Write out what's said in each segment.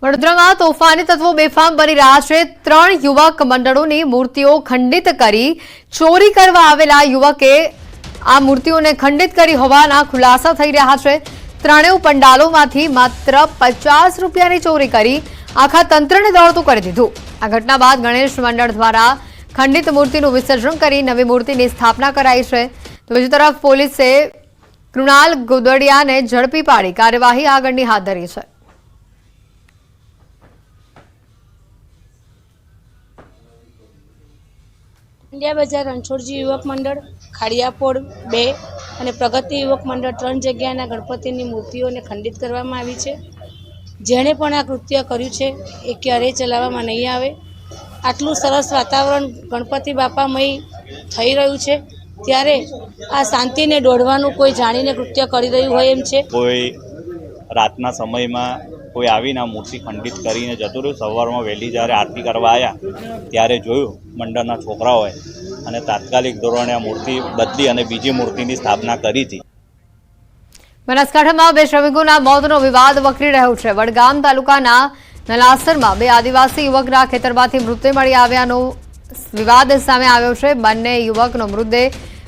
વડોદરામાં તોફાની તત્વો બેફામ બની રહ્યા છે। 3 યુવક મંડળોની મૂર્તિઓ ખંડિત કરી ચોરી કરવા આવેલા યુવકે આ મૂર્તિઓને ખંડિત કરી હોવાના ખુલાસા થઈ રહ્યા છે। ત્રણેય પંડાલોમાંથી માત્ર 50 રૂપિયાની ચોરી કરી આખા તંત્રને દોડતું કરી દીધું। આ ઘટના બાદ ગણેશ મંડળ દ્વારા ખંડિત મૂર્તિનું વિસર્જન કરી નવી મૂર્તિની સ્થાપના કરાઈ છે। તો બીજી તરફ પોલીસે કૃણાલ ગોદડિયાને ઝડપી પાડી કાર્યવાહી આગળની હાથ ધરી છે। इंडिया बजार रणछोड़जी युवक मंडल खाड़ियापोड़ 2 અને પ્રગતિ યુવક મંડળ 3 જગ્યાના ગણપતિની મૂર્તિઓને ખંડિત કરવામાં આવી છે। જેણે પણ આ કૃત્ય કર્યું છે એ ક્યારેય ચલાવવામાં નહીં આવે। આટલું સરસ વાતાવરણ ગણપતિ બાપામય થઈ રહ્યું છે ત્યારે આ શાંતિને દોડવાનું કોઈ જાણીને કૃત્ય કરી રહ્યું હોય એમ છે। કોઈ રાતના સમયમાં કોઈ આવીને મૂર્તિ ખંડિત કરીને જતું રહ્યું। સવારમાં વહેલી જ્યારે આરતી કરવા આવ્યા ત્યારે જોયું મંડળના છોકરાઓએ અને તાત્કાલિક ધોરણે આ મૂર્તિ બદલી અને બીજી મૂર્તિની સ્થાપના કરી હતી। બનાસકાંઠામાં 2 શ્રમિકોના મોતનો વિવાદ વકરી રહ્યો છે। વડગામ તાલુકાના નલાસરમાં 2 આદિવાસી યુવકના ખેતરમાંથી મૃતદેહ મળી આવ્યાનો વિવાદ સામે આવ્યો છે। બંને યુવકનો મૃતદેહ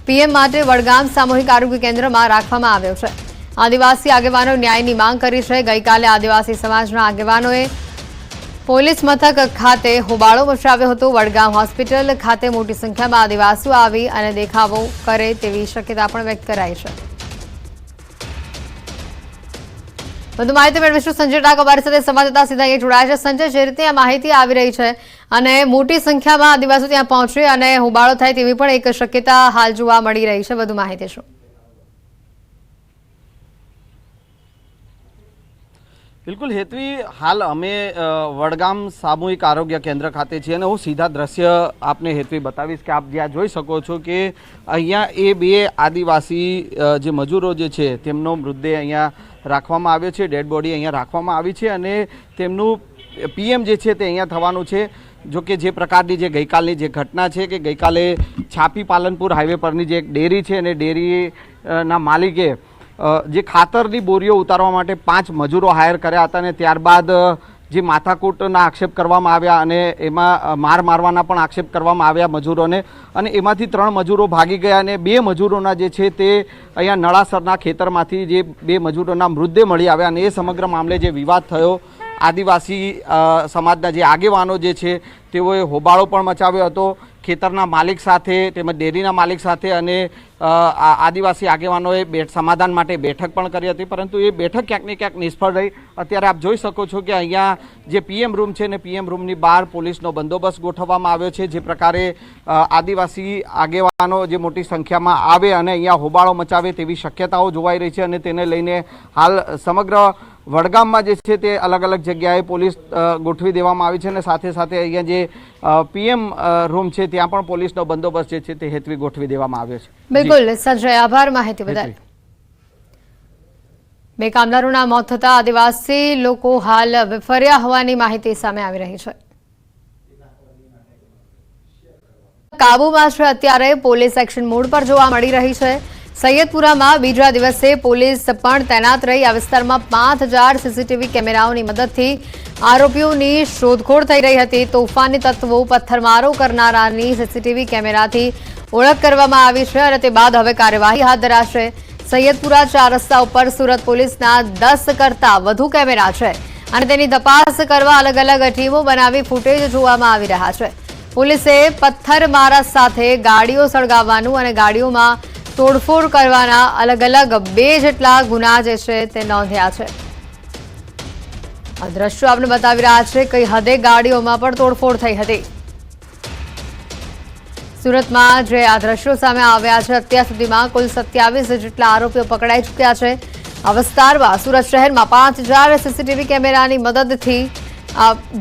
પીએમ માટે વડગામ સામૂહિક આરોગ્ય કેન્દ્રમાં રાખવામાં આવ્યો છે। આદિવાસી આગેવાનો ન્યાયની માંગ કરી છે। ગઈકાલે આદિવાસી સમાજના આગેવાનોએ પોલીસ મથક ખાતે હોબાળો મચાવ્યો હતો। વડગામ હોસ્પિટલ ખાતે મોટી સંખ્યામાં આદિવાસીઓ આવી અને દેખાવો કરે તેવી શક્યતા પણ વ્યક્ત કરાઈ છે। વધુ માહિતી મેળવીશું સંજય ડાક અમારી સાથે સંવાદદાતા સીધા અહીંયા જોડાયા છે। સંજય, જે રીતે આ માહિતી આવી રહી છે અને મોટી સંખ્યામાં આદિવાસીઓ ત્યાં પહોંચે અને હોબાળો થાય તેવી પણ એક શક્યતા હાલ જોવા મળી રહી છે, વધુ માહિતી શું? બિલકુલ હેતવી, હાલ અમે વડગામ સામૂહિક આરોગ્ય કેન્દ્ર ખાતે છીએ અને હું સીધા દ્રશ્ય આપને હેતવી બતાવીશ કે આપ જ્યાં જોઈ શકો છો કે અહીંયા એ 2 આદિવાસી જે મજૂરો જે છે તેમનો મૃતદેહ અહીંયા રાખવામાં આવ્યો છે। ડેડ બોડી અહીંયા રાખવામાં આવી છે અને તેમનું પીએમ જે છે તે અહીંયા થવાનું છે। જો કે જે પ્રકારની જે ગઈકાલની જે ઘટના છે કે ગઈકાલે છાપી પાલનપુર હાઈવે પરની જે એક ડેરી છે અને ડેરીના માલિકે જે ખાતરની બોરીઓ ઉતારવા માટે 5 મજૂરો હાયર કર્યા હતા અને ત્યારબાદ જે માથાકૂટના આક્ષેપ કરવામાં આવ્યા અને એમાં મારવાના પણ આક્ષેપ કરવામાં આવ્યા મજૂરોને અને એમાંથી 3 મજૂરો ભાગી ગયા અને 2 મજૂરોના જે છે તે અહીંયા નળાસરના ખેતરમાંથી જે 2 મજૂરોના મૃતદેહ મળી આવ્યા અને એ સમગ્ર મામલે જે વિવાદ થયો, આદિવાસી સમાજના જે આગેવાનો જે છે તેઓએ હોબાળો પણ મચાવ્યો હતો ખેતરના માલિક સાથે તેમજ ડેરીના માલિક સાથે અને આદિવાસી આગેવાનોએ સમાધાન માટે બેઠક પણ કરી હતી, પરંતુ એ બેઠક ક્યાંક ને ક્યાંક નિષ્ફળ રહી। અત્યારે આપ જોઈ શકો છો કે અહીંયા જે પીએમ રૂમ છે ને પીએમ રૂમની બહાર પોલીસનો બંદોબસ્ત ગોઠવવામાં આવ્યો છે। જે પ્રકારે આદિવાસી આગેવાનો જે મોટી સંખ્યામાં આવે અને અહીંયા હોબાળો મચાવે તેવી શક્યતાઓ જોવાઈ રહી છે અને તેને લઈને હાલ સમગ્ર વડગામમાં જે છે તે અલગ અલગ જગ્યાએ પોલીસ ગોઠવી દેવામાં આવી છે અને સાથે સાથે અહીંયા જે પીએમ રૂમ છે ત્યાં પણ પોલીસનો બંદોબસ્ત જે છે તે હેતવી ગોઠવી દેવામાં આવ્યો છે। બિલકુલ સંજય, આભાર માહિતી બદલ। 2 કામદારોના મોત થતા આદિવાસી લોકો હાલ વિફર્યા હોવાની માહિતી સામે આવી રહી છે। કાબુમાં છે અત્યારે પોલીસ એક્શન મોડ પર જોવા મળી રહી છે। સૈયદપુરામાં બીજા દિવસે પોલીસ પણ તૈનાત રહી આ વિસ્તારમાં 5000 સીસીટીવી કેમેરાઓની મદદથી આરોપીઓની શોધખોળ થઈ રહી હતી। તોફાની તત્વો પથ્થરમારો કરનારાની સીસીટીવી કેમેરાથી ઓળખ કરવામાં આવી છે અને તે બાદ હવે કાર્યવાહી હાથ ધરાશે। સૈયદપુરા 4 રસ્તા ઉપર સુરત પોલીસના 10 કરતાં વધુ કેમેરા છે અને તેની તપાસ કરવા અલગ અલગ ટીમો બનાવી ફૂટેજ જોવામાં આવી રહ્યા છે। પોલીસે પથ્થરમારા સાથે ગાડીઓ સળગાવવાનું અને ગાડીઓમાં તોડફોડ કરવાના અલગ અલગ 2 જેટલા ગુના જે છે તે નોંધ્યા છે। આ દ્રશ્યો આપણે બતાવી રહ્યા છે કઈ હદે ગાડીઓમાં પણ તોડફોડ થઈ હતી। સુરતમાં જે આ દ્રશ્યો સામે આવ્યા છે અત્યાર સુધીમાં કુલ 27 જેટલા આરોપીઓ પકડાઈ ચૂક્યા છે। આ વિસ્તારમાં સુરત શહેરમાં 5000 સીસીટીવી કેમેરાની મદદથી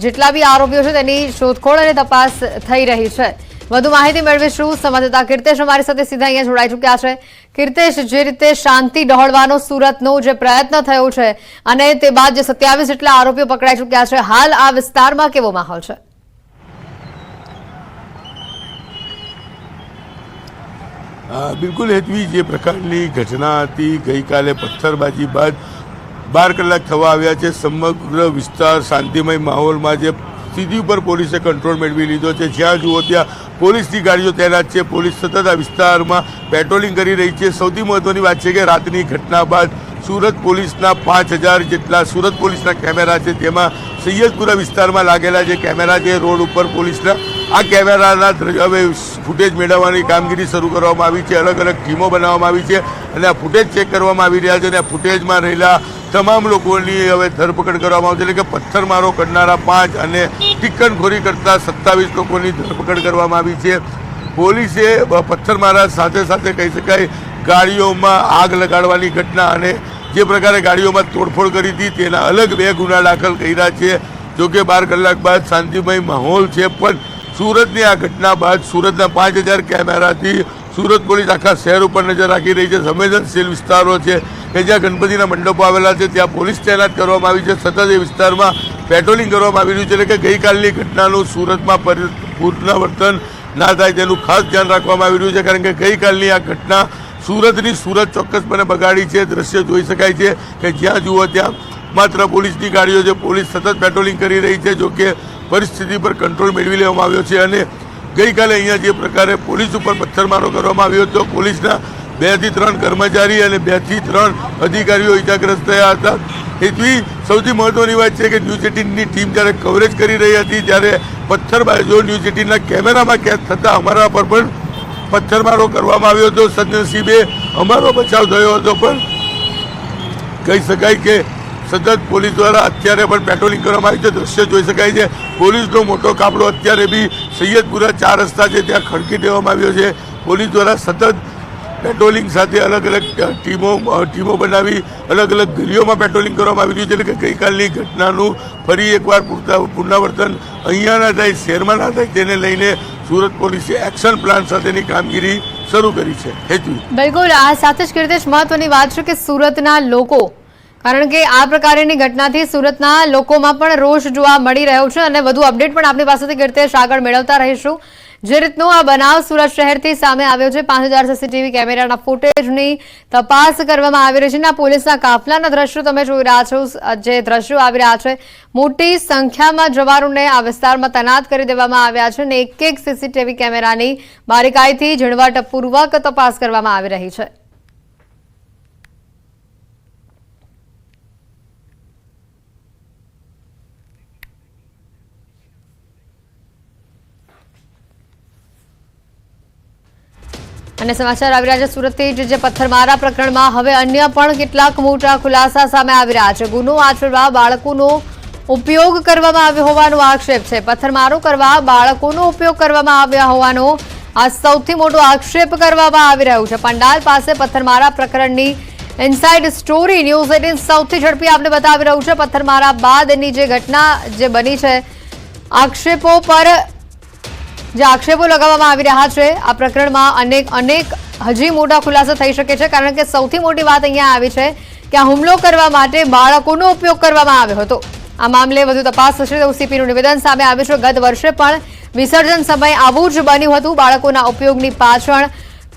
જેટલા બી આરોપીઓ છે તેની શોધખોળ અને તપાસ થઈ રહી છે। વધુ માહિતી મેળવીશું સંવાદદાતા કીર્તેશ અમારી સાથે સીધા અહીંયા જોડાઈ ચૂક્યા છે। કીર્તેશ, જે રીતે શાંતિ ડહોળવાનો સુરતનો જે પ્રયત્ન થયો છે અને તે બાદ જે 27 જેટલા આરોપીઓ પકડાઈ ચૂક્યા છે, હાલ આ વિસ્તારમાં કેવો માહોલ છે? બિલકુલ હેતવી, જે પ્રકારની ઘટના હતી ગઈકાલે પથ્થરબાજી બાદ 12 કલાક થવા આવ્યા છે. સમગ્ર વિસ્તાર શાંતિમય માહોલમાં જે સીધી ઉપર પોલીસે કંટ્રોલ મેળવી લીધો છે. જ્યાં જુઓ ત્યાં પોલીસની ગાડીઓ તૈનાત છે. પોલીસ સતત આ વિસ્તારમાં પેટ્રોલિંગ કરી રહી છે. સૌથી મહત્વની વાત છે કે રાતની ઘટના બાદ સુરત પોલીસના 5000 જેટલા સુરત પોલીસના કેમેરા છે. તેમાં સૈયદપુરા વિસ્તારમાં લાગેલા જે કેમેરા છે રોડ ઉપર પોલીસના, આ કેમેરાના હવે ફૂટેજ મેળવવાની કામગીરી શરૂ કરવામાં આવી છે. અલગ અલગ ટીમો બનાવવામાં આવી છે અને આ ફૂટેજ ચેક કરવામાં આવી રહ્યા છે અને આ ફૂટેજમાં રહેલા તમામ લોકોની હવે ધરપકડ કરવામાં આવશે. એટલે કે પથ્થરમારો કરનારા 5 અને ટિક્કણખોરી કરતા 27 લોકોની ધરપકડ કરવામાં આવી છે. પોલીસે પથ્થરમારા સાથે સાથે કહી શકાય ગાડીઓમાં આગ લગાડવાની ઘટના અને જે પ્રકારે ગાડીઓમાં તોડફોડ કરી હતી તેના અલગ 2 ગુના દાખલ કર્યા છે. જોકે 12 કલાક બાદ શાંતિમય માહોલ છે, પણ સુરતની આ ઘટના બાદ સુરતના 5000 કેમેરાથી સુરત પોલીસ આખા શહેર ઉપર નજર રાખી રહી છે. સંવેદનશીલ વિસ્તારો છે કે જ્યાં ગણપતિના મંડપો આવેલા છે ત્યાં પોલીસ તૈનાત કરવામાં આવી છે. સતત એ વિસ્તારમાં પેટ્રોલિંગ કરવામાં આવી રહ્યું છે. એટલે કે ગઈકાલની ઘટનાનું સુરતમાં પુનરાવર્તન ના થાય તેનું ખાસ ધ્યાન રાખવામાં આવી રહ્યું છે, કારણ કે ગઈકાલની આ ઘટના સુરતની સુરત ચોક્કસપણે બગાડી છે. દ્રશ્ય જોઈ શકાય છે કે જ્યાં જુઓ ત્યાં માત્ર પોલીસની ગાડીઓ છે. પોલીસ સતત પેટ્રોલિંગ કરી રહી છે. જોકે પરિસ્થિતિ પર કંટ્રોલ મેળવી લેવામાં આવ્યો છે અને ગઈકાલે અહીંયા જે પ્રકારે પોલીસ ઉપર પથ્થરમારો કરવામાં આવ્યો હતો, પોલીસના 2 થી 3 કર્મચારી અને 2 થી 3 અધિકારીઓ ઇજાગ્રસ્ત થયા હતા. એથી સૌથી મહત્વની વાત છે કે ન્યૂઝ 18ની ટીમ જ્યારે કવરેજ કરી રહી હતી ત્યારે પથ્થરબાજો ન્યૂઝ 18ના કેમેરામાં કેદ થતા અમારા પર પણ પથ્થરમારો કરવામાં આવ્યો હતો. સદનસીબે અમારો બચાવ થયો હતો, પણ કહી શકાય કે સતત પોલીસ દ્વારા અત્યારે પણ પેટ્રોલિંગ કરવામાં આવી છે. દ્રશ્ય જોઈ શકાય છે. પોલીસનો મોટો કાફલો અત્યારે બી સૈયદપુરા 4 રસ્તા છે ત્યાં ખડકી દેવામાં આવ્યો છે. પોલીસ દ્વારા સતત પેટ્રોલિંગ સાથે અલગ અલગ ટીમો બનાવી અલગ અલગ ગલીઓમાં પેટ્રોલિંગ કરવામાં આવી રહ્યું છે. એટલે કે ગઈકાલની ઘટનાનું ફરી એકવાર પુનરાવર્તન અહીંયા ના થાય, શહેરમાં ના થાય, તેને લઈને સુરત પોલીસે એક્શન પ્લાન સાથેની કામગીરી શરૂ કરી છે. હેતવી બિલકુલ, આ સાથે જ કીર્તિશ મહત્વની વાત છે કે સુરતના લોકો, કારણ કે આ પ્રકારની ઘટનાથી સુરતના લોકોમાં પણ રોષ જોવા મળી રહ્યો છે અને વધુ અપડેટ પણ આપણી પાસેથી કીર્તિશ આગળ મેળવતા રહીશું. જે રીતનો આ બનાવ સુરત શહેરથી સામે આવ્યો છે, 5000 સીસીટીવી કેમેરાના ફૂટેજની તપાસ કરવામાં આવી રહી છે અને પોલીસના કાફલાના દ્રશ્યો તમે જોઈ રહ્યા છો. જે દ્રશ્યો આવી રહ્યા છે, મોટી સંખ્યામાં જવાનોને આ વિસ્તારમાં તૈનાત કરી દેવામાં આવ્યા છે અને એક સીસીટીવી કેમેરાની બારીકાઈથી ઝીણવટપૂર્વક તપાસ કરવામાં આવી રહી છે. અને સમાચાર આવી રહ્યા છે સુરતથી જે પથ્થરમારા પ્રકરણમાં હવે અન્ય પણ કેટલાક મોટા ખુલાસા સામે આવી રહ્યા છે. ગુનો આચરવા બાળકોનો ઉપયોગ કરવામાં આવ્યો હોવાનો આક્ષેપ છે. પથ્થરમારો કરવા બાળકોનો ઉપયોગ કરવામાં આવ્યા હોવાનો આ સૌથી મોટો આક્ષેપ કરવામાં આવી રહ્યો છે. પંડાલ પાસે પથ્થરમારા પ્રકરણની ઇનસાઇડ સ્ટોરી ન્યૂઝ 18 સૌથી ઝડપી આપને બતાવી રહ્યું છે. પથ્થરમારા બાદની જે ઘટના જે બની છે, આક્ષેપો પર જે આક્ષેપો લગાવવામાં આવી રહ્યા છે, આ પ્રકરણમાં અનેક હજી મોટા ખુલાસા થઈ શકે છે. કારણ કે સૌથી મોટી વાત અહીંયા આવી છે કે આ હુમલો કરવા માટે બાળકોનો ઉપયોગ કરવામાં આવ્યો હતો. આ મામલે વધુ તપાસ થશે તેવું સીપીનું નિવેદન સામે આવ્યું છે. ગત વર્ષે પણ વિસર્જન સમયે આવું જ બન્યું હતું. બાળકોના ઉપયોગની પાછળ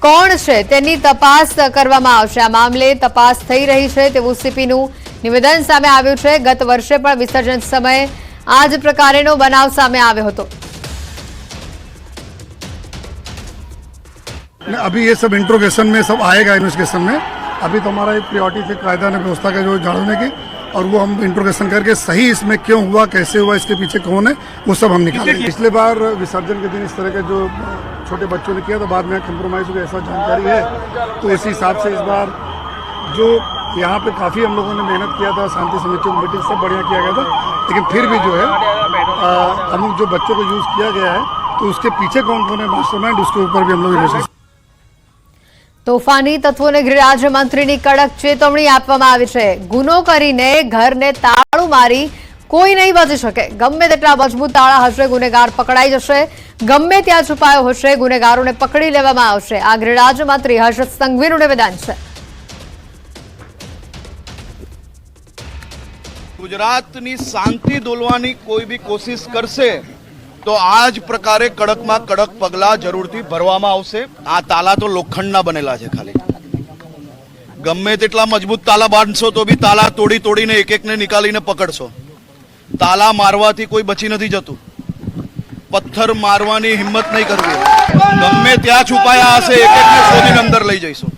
કોણ છે તેની તપાસ કરવામાં આવશે. આ મામલે તપાસ થઈ રહી છે તેવું સીપીનું નિવેદન સામે આવ્યું છે. ગત વર્ષે પણ વિસર્જન સમયે આ જ પ્રકારનો બનાવ સામે આવ્યો હતો. अभी ये सब इंट्रोगेशन में सब आएगा. इन्वेस्टिगेशन में अभी तो हमारा एक प्रायोरिटी थे कायदा ने व्यवस्था का जो जानने की, और वो हम इंट्रोगेशन करके सही इसमें क्यों हुआ, कैसे हुआ, इसके पीछे कौन है, वो सब हम निकालेंगे. पिछले बार विसर्जन के दिन इस तरह के जो छोटे बच्चों ने किया तो बाद में कंप्रोमाइज हुआ, ऐसा जानकारी है. तो इसी हिसाब से इस बार जो यहाँ पे काफ़ी हम लोगों ने मेहनत किया था, शांति समिति मीटिंग सब बढ़िया किया गया था, लेकिन फिर भी जो है अमुक जो बच्चों को यूज़ किया गया है तो उसके पीछे कौन कौन है मास्टरमाइंड, उसके ऊपर भी हम लोग તોફાની તત્વોને ગૃહ રાજ્યમંત્રીની કડક ચેતવણી આપવામાં આવી છે. ગુનો કરીને ઘરને તાળું મારી કોઈ નહીં બચી શકે. ગમે તેટલા મજબૂત તાળા હશે, ગુનેગાર પકડાઈ જશે. ગમે ત્યાં છુપાયો હશે, ગુનેગારોને પકડી લેવામાં આવશે. આ ગૃહ રાજ્યમંત્રી હર્ષ સંઘવીનું નિવેદન છે. ગુજરાતની શાંતિ દોલવાની કોઈ બી કોશિશ કરશે તો આ જ પ્રકારે કડકમાં કડક પગલાં જરૂરથી ભરવામાં આવશે. આ તાલા તો લોખંડના બનેલા છે. ખાલી ગમે તેટલા મજબૂત તાલા બાંધશો તો બી તાલા તોડી તોડીને એક એકને નીકાળીને પકડશો. તાલા મારવાથી કોઈ બચી નથી જતું. પથ્થર મારવાની હિંમત નહીં કરવી. ગમે ત્યાં છુપાયા હશે એક એકને શોધીને અંદર લઈ જઈશું.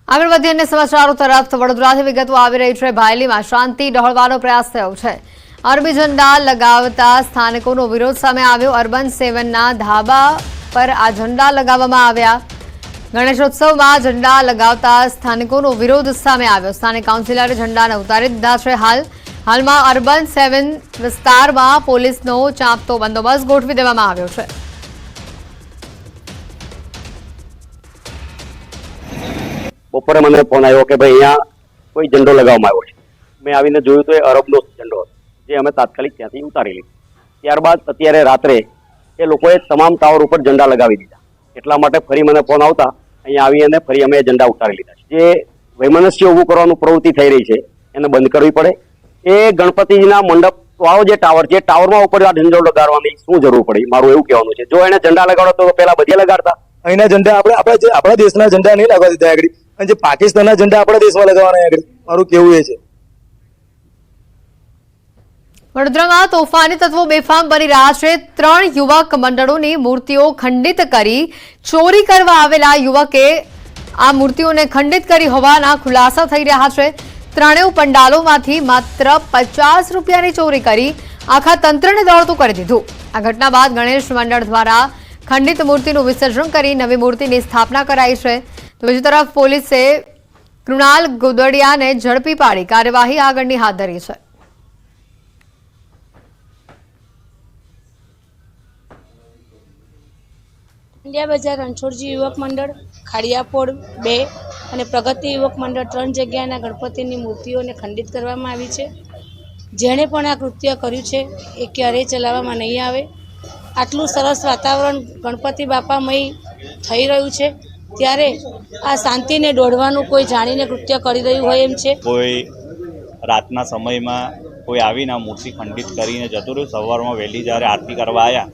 આગળ વધીએ અન્ય સમાચારો તરફ. વડોદરાથી વિગતો આવી રહી છે. ભાયલીમાં શાંતિ ડહોળવાનો પ્રયાસ થયો છે. અરબી ઝંડા લગાવતા સ્થાનિકોનો વિરોધ સામે આવ્યો. અર્બન 7ના ધાબા પર આ ઝંડા લગાવવામાં આવ્યા. ગણેશોત્સવમાં ઝંડા લગાવતા સ્થાનિકોનો વિરોધ સામે આવ્યો. સ્થાનિક કાઉન્સિલરે ઝંડાને ઉતારી દીધા છે. હાલમાં અર્બન 7 વિસ્તારમાં પોલીસનો ચાંપતો બંદોબસ્ત ગોઠવી દેવામાં આવ્યો છે. બપોરે મને ફોન આવ્યો કે ભાઈ અહીંયા કોઈ ઝંડો લગાવવામાં આવ્યો છે. મેં આવીને જોયું તો એ અરબનો ઝંડો હતો, જે અમે તાત્કાલિક ત્યાંથી ઉતારી લીધો. ત્યારબાદ અત્યારે રાત્રે એ લોકોએ તમામ ટાવર ઉપર ઝંડા લગાવી દીધા. એટલા માટે ફરી મને ફોન આવતા અહીંયા આવી અને ફરી અમે ઝંડા ઉતારી લીધા. જે વૈમનસ્ય ઊભું કરવાનું પ્રવૃત્તિ થઈ રહી છે એને બંધ કરવી પડે. એ ગણપતિજીના મંડપ વાળો જે ટાવર છે, ટાવરમાં ઉપર આ ઝંડો લગાડવાની શું જરૂર પડી, મારું એવું કહેવાનું છે. જો એને ઝંડા લગાડો તો પેલા બધે લગાડતા. અહીંના ઝંડા આપણા દેશના ઝંડા નહીં લગાવી દીધા આગળ, અને જે પાકિસ્તાનના ઝંડા આપણા દેશમાં લગાવવાના આગળ, મારું કેવું એ છે. વડોદરામાં તોફાની તત્વો બેફામ બની રહ્યા છે. 3 યુવક મંડળોની મૂર્તિઓ ખંડિત કરી ચોરી કરવા આવેલા યુવકે આ મૂર્તિઓને ખંડિત કરી હોવાના ખુલાસા થઈ રહ્યા છે. ત્રણેય પંડાલોમાંથી માત્ર 50 રૂપિયાની ચોરી કરી આખા તંત્રને દોડતું કરી દીધું. આ ઘટના બાદ ગણેશ મંડળ દ્વારા ખંડિત મૂર્તિનું વિસર્જન કરી નવી મૂર્તિની સ્થાપના કરાઈ છે. તો બીજી તરફ પોલીસે કૃણાલ ગોદડિયાને ઝડપી પાડી કાર્યવાહી આગળની હાથ ધરી છે. ઇન્ડિયા બજાર રણછોડજી યુવક મંડળ, ખાડિયાપોળ 2 અને પ્રગતિ યુવક મંડળ 3 જગ્યાના ગણપતિની મૂર્તિઓને ખંડિત કરવામાં આવી છે. જેણે પણ આ કૃત્ય કર્યું છે એ ક્યારેય ચલાવવામાં નહીં આવે. આટલું સરસ વાતાવરણ ગણપતિ બાપામય થઈ રહ્યું છે ત્યારે આ શાંતિને દોડવાનું કોઈ જાણીને કૃત્ય કરી રહ્યું હોય એમ છે. કોઈ રાતના સમયમાં કોઈ આવીને આ મૂર્તિ ખંડિત કરીને જતું રહ્યું. સવારમાં વહેલી જ્યારે આરતી કરવા આવ્યા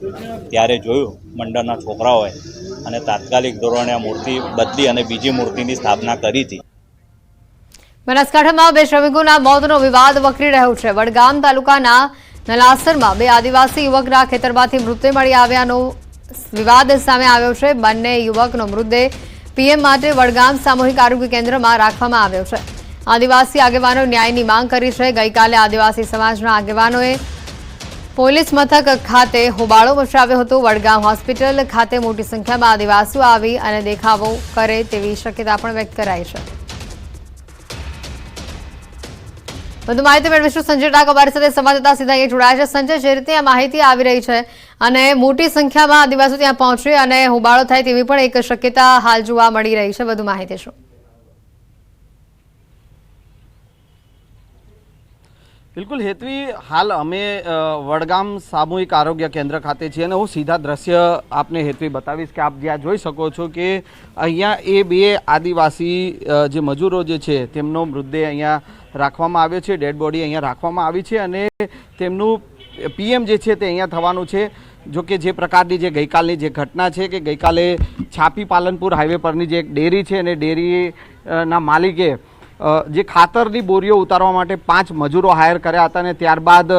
ત્યારે જોયું મંડળના છોકરાઓએ અને તાત્કાલિક ધોરણે આ મૂર્તિ બદલી અને બીજી મૂર્તિની સ્થાપના કરી હતી. બનાસકાંઠામાં 2 શ્રમિકોના મોતનો વિવાદ વકરી રહ્યો છે. વડગામ તાલુકાના નલાસરમાં 2 આદિવાસી યુવકના ખેતરમાંથી મૃતદેહ મળી આવ્યાનો વિવાદ સામે આવ્યો છે. બંને યુવકનો મૃતદેહ પીએમ માટે વડગામ સામૂહિક આરોગ્ય કેન્દ્રમાં રાખવામાં આવ્યો છે. આદિવાસી આગેવાનો ન્યાયની માંગ કરી છે. ગઈકાલે આદિવાસી સમાજના આગેવાનોએ પોલીસ મથક ખાતે હોબાળો મચાવ્યો હતો. વડગામ હોસ્પિટલ ખાતે મોટી સંખ્યામાં આદિવાસીઓ આવી અને દેખાવો કરે તેવી શક્યતા પણ વ્યક્ત કરાઈ છે. વધુ માહિતી મેળવીશું સંજય ડાક અમારી સાથે સંવાદદાતા સીધા અહીં જોડાયા છે. સંજય, જે રીતે આ માહિતી આવી રહી છે અને મોટી સંખ્યામાં આદિવાસીઓ ત્યાં પહોંચે અને હોબાળો થાય તેવી પણ એક શક્યતા હાલ જોવા મળી રહી છે, વધુ માહિતી શું? બિલકુલ હેતવી, હાલ અમે વડગામ સામૂહિક આરોગ્ય કેન્દ્ર ખાતે છીએ અને હું સીધા દ્રશ્ય આપને હેતવી બતાવીશ કે આપ જ્યાં જોઈ શકો છો કે અહીંયા એ 2 આદિવાસી જે મજૂરો જે છે તેમનો મૃતદેહ અહીંયા રાખવામાં આવ્યો છે. ડેડ બોડી અહીંયા રાખવામાં આવી છે અને તેમનું પીએમ જે છે તે અહીંયા થવાનું છે. જો કે જે પ્રકારની જે ગઈકાલની જે ઘટના છે કે ગઈકાલે છાપી પાલનપુર હાઈવે પરની જે એક ડેરી છે અને ડેરીના માલિકે જે ખાતરની બોરીઓ ઉતારવા માટે 5 મજૂરો હાયર કર્યા હતા અને ત્યારબાદ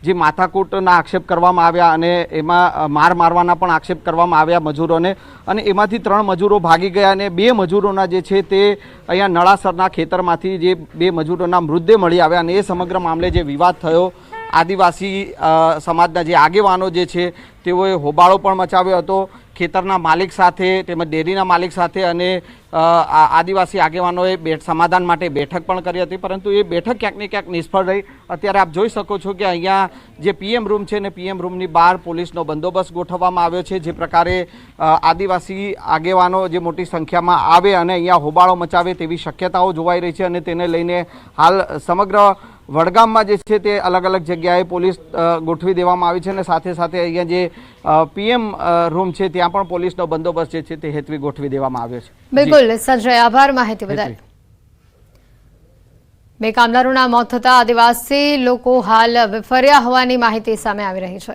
જે માથાકૂટના આક્ષેપ કરવામાં આવ્યા અને એમાં મારવાના પણ આક્ષેપ કરવામાં આવ્યા મજૂરોને, અને એમાંથી 3 મજૂરો ભાગી ગયા અને 2 મજૂરોના જે છે તે અહીંયા નળાસરના ખેતરમાંથી જે 2 મજૂરોના મૃતદેહ મળી આવ્યા અને એ સમગ્ર મામલે જે વિવાદ થયો, આદિવાસી સમાજના જે આગેવાનો જે છે તેઓએ હોબાળો પણ મચાવ્યો હતો ખેતરના માલિક સાથે તેમજ ડેરીના માલિક સાથે અને આદિવાસી આગેવાનોએ સમાધાન માટે બેઠક પણ કરી હતી, પરંતુ એ બેઠક ક્યાંક ને ક્યાંક નિષ્ફળ રહી. અત્યારે આપ જોઈ શકો છો કે અહીંયા જે પીએમ રૂમ છે ને પીએમ રૂમની બહાર પોલીસનો બંદોબસ્ત ગોઠવવામાં આવ્યો છે. જે પ્રકારે આદિવાસી આગેવાનો જે મોટી સંખ્યામાં આવે અને અહીંયા હોબાળો મચાવે તેવી શક્યતાઓ જોવાઈ રહી છે અને તેને લઈને હાલ સમગ્ર વડગામમાં જે છે તે અલગ અલગ જગ્યાએ પોલીસ ગોઠવી દેવામાં આવી છે અને સાથે સાથે અહીંયા જે પીએમ રૂમ છે ત્યાં પણ પોલીસનો બંદોબસ્ત જે છે તે હેતવી ગોઠવી દેવામાં આવ્યો છે. બિલકુલ સંજય, આભાર માહિતી બદલ. 2 કામદારોના મોત થતા આદિવાસી લોકો હાલ વિફર્યા હોવાની માહિતી સામે આવી રહી છે.